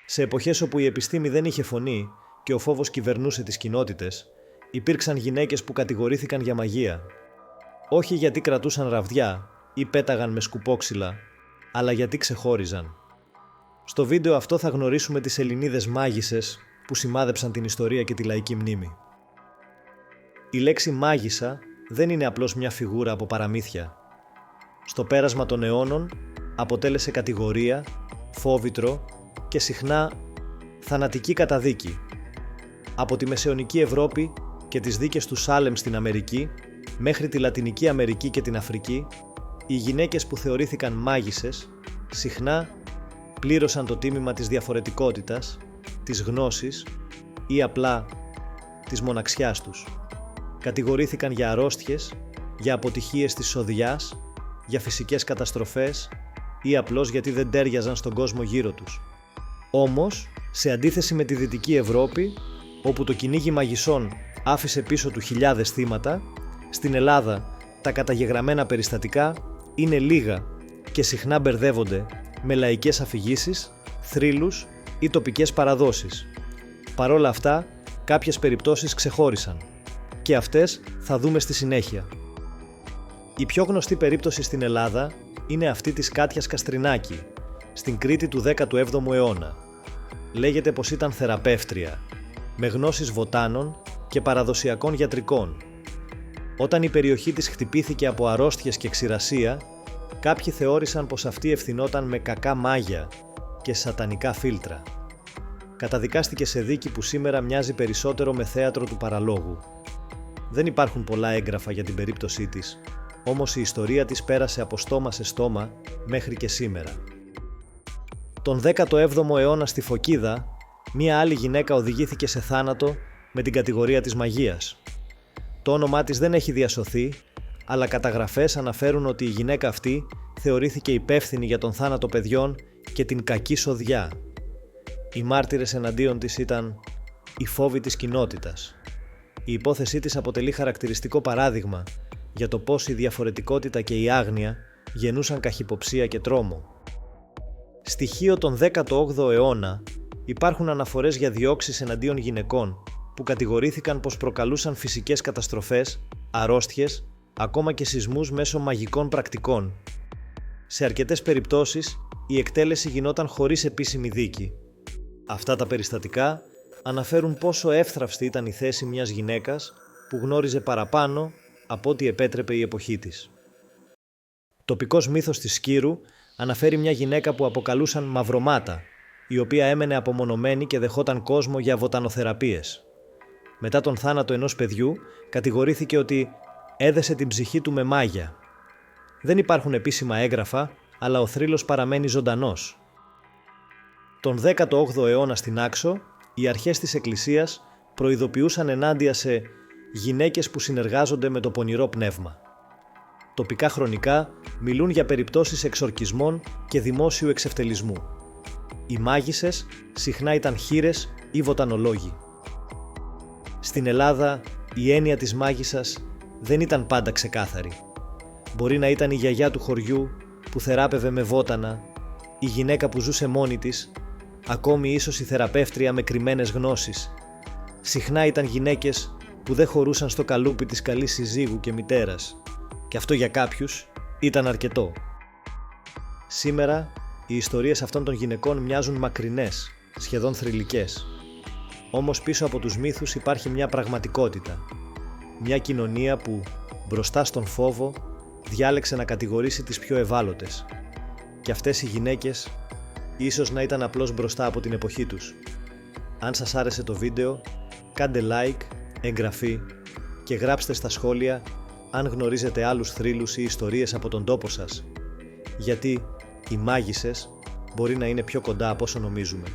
Σε εποχές όπου η επιστήμη δεν είχε φωνή και ο φόβος κυβερνούσε τις κοινότητες, υπήρξαν γυναίκες που κατηγορήθηκαν για μαγεία. Όχι γιατί κρατούσαν ραβδιά ή πέταγαν με σκουπόξυλα, αλλά γιατί ξεχώριζαν. Στο βίντεο αυτό θα γνωρίσουμε τις Ελληνίδες μάγισσες που σημάδεψαν την ιστορία και τη λαϊκή μνήμη. Η λέξη μάγισσα δεν είναι απλώς μια φιγούρα από παραμύθια. Στο πέρασμα των αιώνων αποτέλεσε κατηγορία, φόβητρο και συχνά θανατική καταδίκη. Από τη Μεσαιωνική Ευρώπη και τις δίκες του Σάλεμ στην Αμερική μέχρι τη Λατινική Αμερική και την Αφρική, οι γυναίκες που θεωρήθηκαν μάγισσες συχνά πλήρωσαν το τίμημα της διαφορετικότητας, της γνώσης ή απλά της μοναξιάς τους. Κατηγορήθηκαν για αρρώστιες, για αποτυχίες της σοδιάς, για φυσικές καταστροφές ή απλώς γιατί δεν τέριαζαν στον κόσμο γύρω τους. Όμως, σε αντίθεση με τη Δυτική Ευρώπη, όπου το κυνήγι μαγισσών άφησε πίσω του χιλιάδες θύματα, στην Ελλάδα τα καταγεγραμμένα περιστατικά είναι λίγα και συχνά μπερδεύονται με λαϊκές αφηγήσεις, θρύλους ή τοπικές παραδόσεις. Παρόλα αυτά, κάποιες περιπτώσεις ξεχώρισαν και αυτές θα δούμε στη συνέχεια. Η πιο γνωστή περίπτωση στην Ελλάδα είναι αυτή της Κάτιας Καστρινάκη, στην Κρήτη του 17ου αιώνα. Λέγεται πως ήταν θεραπεύτρια, με γνώσεις βοτάνων και παραδοσιακών γιατρικών. Όταν η περιοχή της χτυπήθηκε από αρρώστιες και ξηρασία, κάποιοι θεώρησαν πως αυτή ευθυνόταν με κακά μάγια και σατανικά φίλτρα. Καταδικάστηκε σε δίκη που σήμερα μοιάζει περισσότερο με θέατρο του παραλόγου. Δεν υπάρχουν πολλά έγγραφα για την περίπτωσή της, όμως η ιστορία της πέρασε από στόμα σε στόμα μέχρι και σήμερα. Τον 17ο αιώνα στη Φωκίδα, μία άλλη γυναίκα οδηγήθηκε σε θάνατο με την κατηγορία της μαγείας. Το όνομά της δεν έχει διασωθεί, αλλά καταγραφές αναφέρουν ότι η γυναίκα αυτή θεωρήθηκε υπεύθυνη για τον θάνατο παιδιών και την κακή σοδιά. Οι μάρτυρες εναντίον της ήταν οι φόβοι της κοινότητας. Η υπόθεσή της αποτελεί χαρακτηριστικό παράδειγμα για το πώς η διαφορετικότητα και η άγνοια γεννούσαν καχυποψία και τρόμο. Στοιχείο τον 18ο αιώνα υπάρχουν αναφορές για διώξεις εναντίον γυναικών που κατηγορήθηκαν πως προκαλούσαν φυσικές καταστροφές, αρρώστιες, ακόμα και σεισμούς μέσω μαγικών πρακτικών. Σε αρκετές περιπτώσεις η εκτέλεση γινόταν χωρίς επίσημη δίκη. Αυτά τα περιστατικά αναφέρουν πόσο εύθραυστη ήταν η θέση μιας γυναίκας που γνώριζε παραπάνω από ό,τι επέτρεπε η εποχή της. Τοπικός μύθος της Σκύρου αναφέρει μια γυναίκα που αποκαλούσαν Μαυρομάτα, η οποία έμενε απομονωμένη και δεχόταν κόσμο για βοτανοθεραπείες. Μετά τον θάνατο ενός παιδιού, κατηγορήθηκε ότι έδεσε την ψυχή του με μάγια. Δεν υπάρχουν επίσημα έγγραφα, αλλά ο θρύλος παραμένει ζωντανός. Τον 18ο αιώνα στην Άξο, οι αρχές της Εκκλησίας προειδοποιούσαν ενάντια σε γυναίκες που συνεργάζονται με το πονηρό πνεύμα. Τοπικά χρονικά μιλούν για περιπτώσεις εξορκισμών και δημόσιου εξευτελισμού. Οι μάγισσες συχνά ήταν χήρες ή βοτανολόγοι. Στην Ελλάδα, η έννοια της μάγισσας δεν ήταν πάντα ξεκάθαρη. Μπορεί να ήταν η γιαγιά του χωριού που θεράπευε με βότανα, η γυναίκα που ζούσε μόνη της, ακόμη ίσως η θεραπεύτρια με κρυμμένες γνώσεις. Συχνά ήταν γυναίκες που δεν χωρούσαν στο καλούπι της καλής συζύγου και μητέρας, και αυτό για κάποιους ήταν αρκετό. Σήμερα, οι ιστορίες αυτών των γυναικών μοιάζουν μακρινές, σχεδόν θρυλικές. Όμως πίσω από τους μύθους υπάρχει μια πραγματικότητα. Μια κοινωνία που, μπροστά στον φόβο, διάλεξε να κατηγορήσει τις πιο ευάλωτες. Και αυτές οι γυναίκες ίσως να ήταν απλώς μπροστά από την εποχή τους. Αν σας άρεσε το βίντεο, κάντε like, εγγραφή και γράψτε στα σχόλια αν γνωρίζετε άλλους θρύλους ή ιστορίες από τον τόπο σας. Γιατί οι μάγισσες μπορεί να είναι πιο κοντά από όσο νομίζουμε.